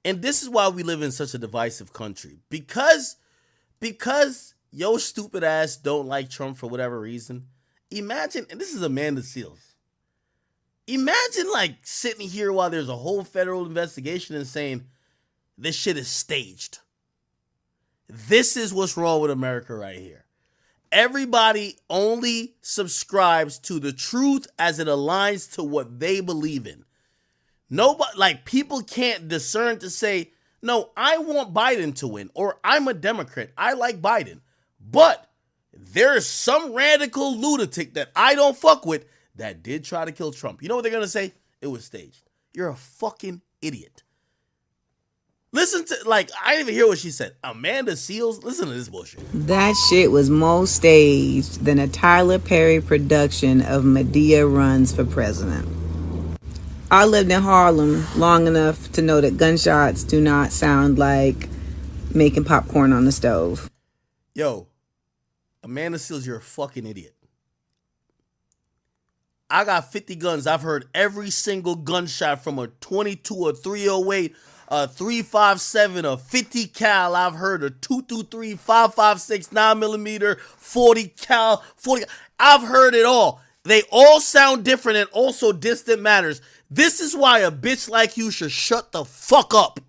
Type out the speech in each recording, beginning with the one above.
And this is why we live in such a divisive country. Because yo stupid ass don't like Trump for whatever reason. Imagine, and this is Amanda Seals. Imagine like sitting here while there's a whole federal investigation and saying this shit is staged. This is what's wrong with America right here. Everybody only subscribes to the truth as it aligns to what they believe in. Nobody, like, people can't discern to say, no, I want Biden to win, or I'm a Democrat. I like Biden. But there's some radical lunatic that I don't fuck with that did try to kill Trump. You know what they're going to say? It was staged. You're a fucking idiot. Listen to, like, I didn't even hear what she said. Amanda Seals, listen to this bullshit. That shit was more staged than a Tyler Perry production of Medea Runs for President. I lived in Harlem long enough to know that gunshots do not sound like making popcorn on the stove. Yo, Amanda Seals, you're a fucking idiot. I got 50 guns. I've heard every single gunshot from a 22, a 308, a 357, a 50 cal. I've heard a 223, 556, 9mm, 40 cal, 40. I've heard it all. They all sound different and also distant matters. This is why a bitch like you should shut the fuck up.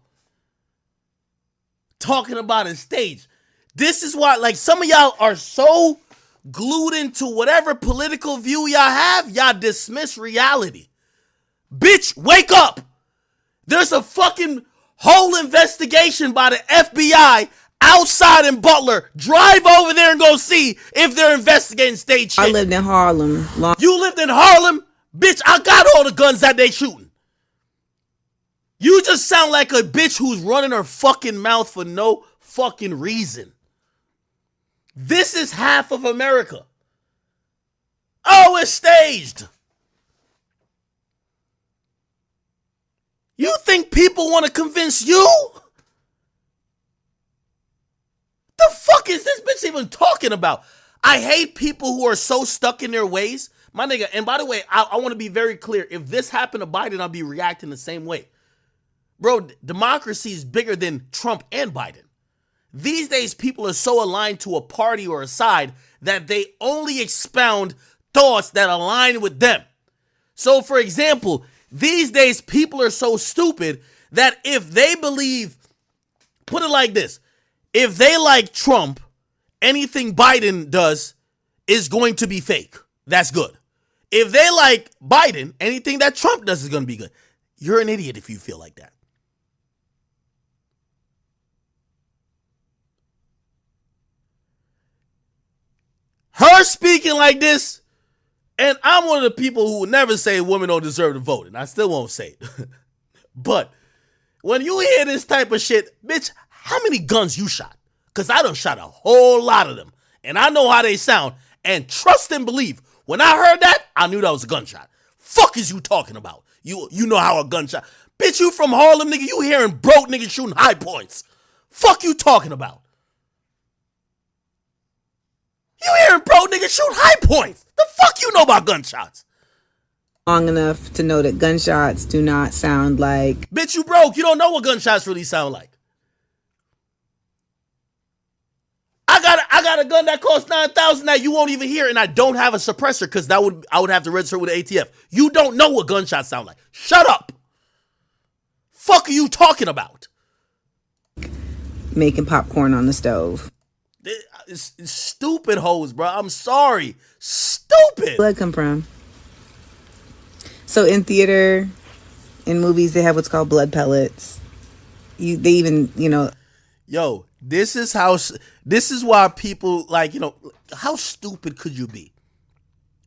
Talking about a stage. This is why, like, some of y'all are so glued into whatever political view y'all have, y'all dismiss reality. Bitch, wake up. There's a fucking whole investigation by the FBI outside in Butler. Drive over there and go see if they're investigating state shit. I lived in Harlem. You lived in Harlem? Bitch, I got all the guns that they shooting. You just sound like a bitch who's running her fucking mouth for no fucking reason. This is half of America. Oh, it's staged. You think people want to convince you? The fuck is this bitch even talking about? I hate people who are so stuck in their ways. My nigga, and by the way, I want to be very clear. If this happened to Biden, I'll be reacting the same way. Bro, democracy is bigger than Trump and Biden. These days, people are so aligned to a party or a side that they only expound thoughts that align with them. So, for example, these days, people are so stupid that if they believe, put it like this, if they like Trump, anything Biden does is going to be fake. That's good. If they like Biden, anything that Trump does is going to be good. You're an idiot if you feel like that. Her speaking like this, and I'm one of the people who would never say women don't deserve to vote, and I still won't say it. But when you hear this type of shit, bitch, how many guns you shot? Because I done shot a whole lot of them, and I know how they sound, and trust and believe, when I heard that, I knew that was a gunshot. Fuck is you talking about? You know how a gunshot. Bitch, you from Harlem, nigga, you hearing broke niggas shooting high points. Fuck you talking about? You hearing pro niggas shoot high points. The fuck you know about gunshots? Long enough to know that gunshots do not sound like... Bitch, you broke. You don't know what gunshots really sound like. I got a gun that costs $9,000 that you won't even hear, and I don't have a suppressor because I would have to register with the ATF. You don't know what gunshots sound like. Shut up. Fuck are you talking about? Making popcorn on the stove. It's stupid hoes, bro. I'm sorry. Stupid. Where'd blood come from? So in theater, in movies, they have what's called blood pellets. They even, Yo, this is why people, like, how stupid could you be?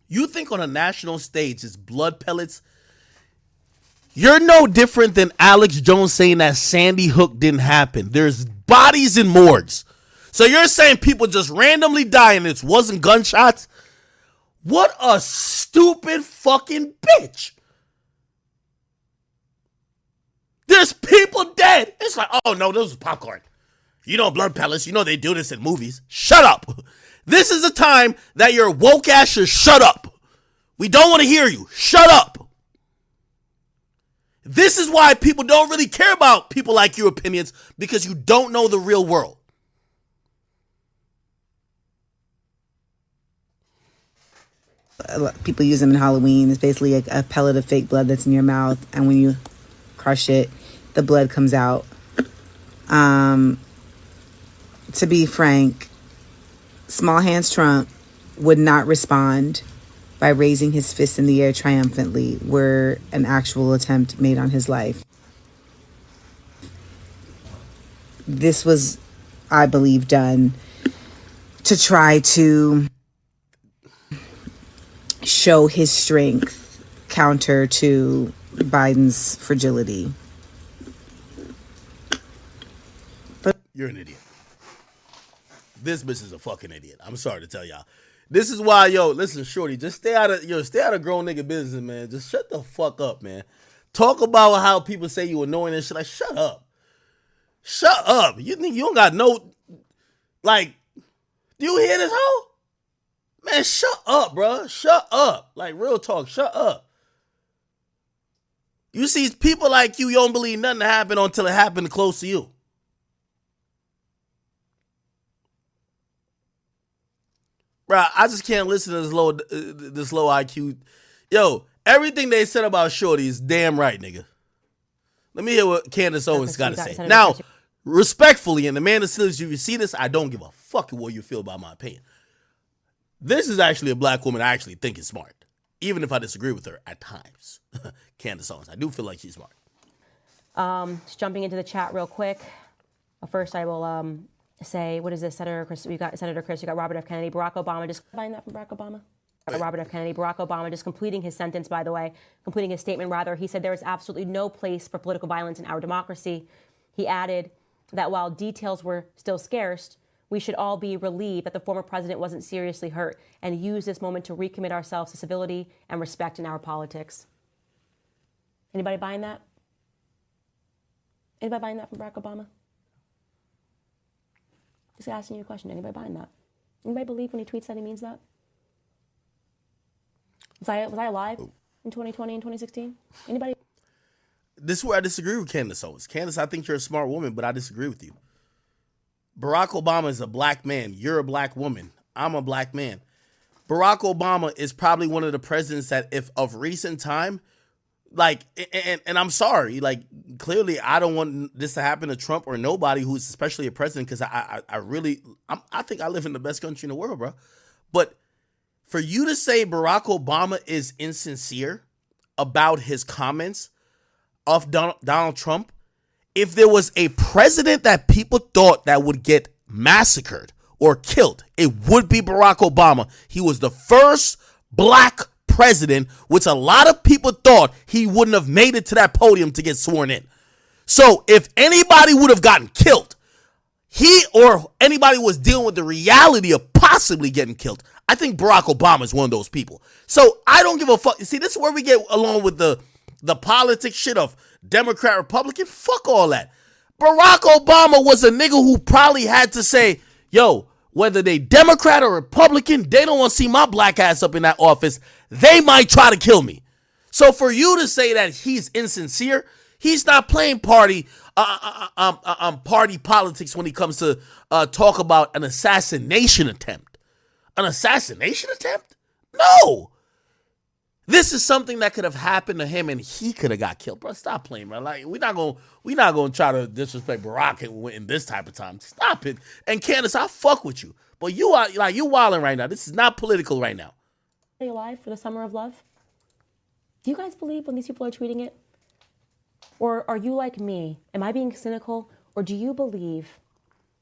You think on a national stage it's blood pellets? You're no different than Alex Jones saying that Sandy Hook didn't happen. There's bodies in morgues. So you're saying people just randomly die and it wasn't gunshots? What a stupid fucking bitch. There's people dead. It's like, oh no, those was popcorn. Blood pellets. They do this in movies. Shut up. This is a time that your woke ass should shut up. We don't want to hear you. Shut up. This is why people don't really care about people like your opinions, because you don't know the real world. People use them in Halloween. It's basically a pellet of fake blood that's in your mouth, and when you crush it, the blood comes out. To be frank, Small Hands Trump would not respond by raising his fist in the air triumphantly were an actual attempt made on his life. This was, I believe, done to try to show his strength counter to Biden's fragility. But you're an idiot. This bitch is a fucking idiot. I'm sorry to tell y'all. This is why, listen, shorty, just stay out of grown nigga business, man. Just shut the fuck up, man. Talk about how people say you annoying and shit. Like, shut up. Shut up. You think you don't got no, like, do you hear this hoe? Man, shut up, bro. Shut up. Like, real talk, shut up. You see, people like you don't believe nothing happened until it happened close to you. Bro, I just can't listen to this low IQ. Yo, everything they said about Shorty is damn right, nigga. Let me hear what Candace Owens got to say. Now, respectfully, and Amanda Seals, if you see this, I don't give a fuck what you feel about my opinion. This is actually a black woman I actually think is smart, even if I disagree with her at times. Candace Owens, I do feel like she's smart. Just jumping into the chat real quick. First, I will say, what is this, Senator Chris? We got Senator Chris. You got Robert F. Kennedy. Barack Obama. Just find that from Barack Obama. Robert F. Kennedy. Barack Obama just completing his sentence, by the way, completing his statement, rather. He said there is absolutely no place for political violence in our democracy. He added that while details were still scarce, we should all be relieved that the former president wasn't seriously hurt and use this moment to recommit ourselves to civility and respect in our politics. Anybody buying that? Anybody buying that from Barack Obama? Just asking you a question. Anybody buying that? Anybody believe when he tweets that he means that? Was I alive in 2020 and 2016? Anybody? This is where I disagree with Candace Owens. Candace, I think you're a smart woman, but I disagree with you. Barack Obama is a black man. You're a black woman. I'm a black man. Barack Obama is probably one of the presidents that, if of recent time, like, and I'm sorry, like, clearly I don't want this to happen to Trump or nobody who's especially a president, because I think I live in the best country in the world, bro. But for you to say Barack Obama is insincere about his comments of Donald Trump, if there was a president that people thought that would get massacred or killed, it would be Barack Obama. He was the first black president, which a lot of people thought he wouldn't have made it to that podium to get sworn in. So if anybody would have gotten killed, he or anybody was dealing with the reality of possibly getting killed, I think Barack Obama is one of those people. So I don't give a fuck. See, this is where we get along with the politics shit of Democrat, Republican. Fuck all that. Barack Obama was a nigga who probably had to say, yo, whether they Democrat or Republican, they don't want to see my black ass up in that office. They might try to kill me. So for you to say that he's insincere, he's not playing party politics when he comes to talk about an assassination attempt. An assassination attempt? No. This is something that could have happened to him and he could have got killed. Bro, stop playing, bro. Like, we're not gonna try to disrespect Barack in this type of time. Stop it. And Candace, I fuck with you. But you are like, you wilding right now. This is not political right now. Are you alive for the summer of love? Do you guys believe when these people are tweeting it? Or are you like me? Am I being cynical? Or do you believe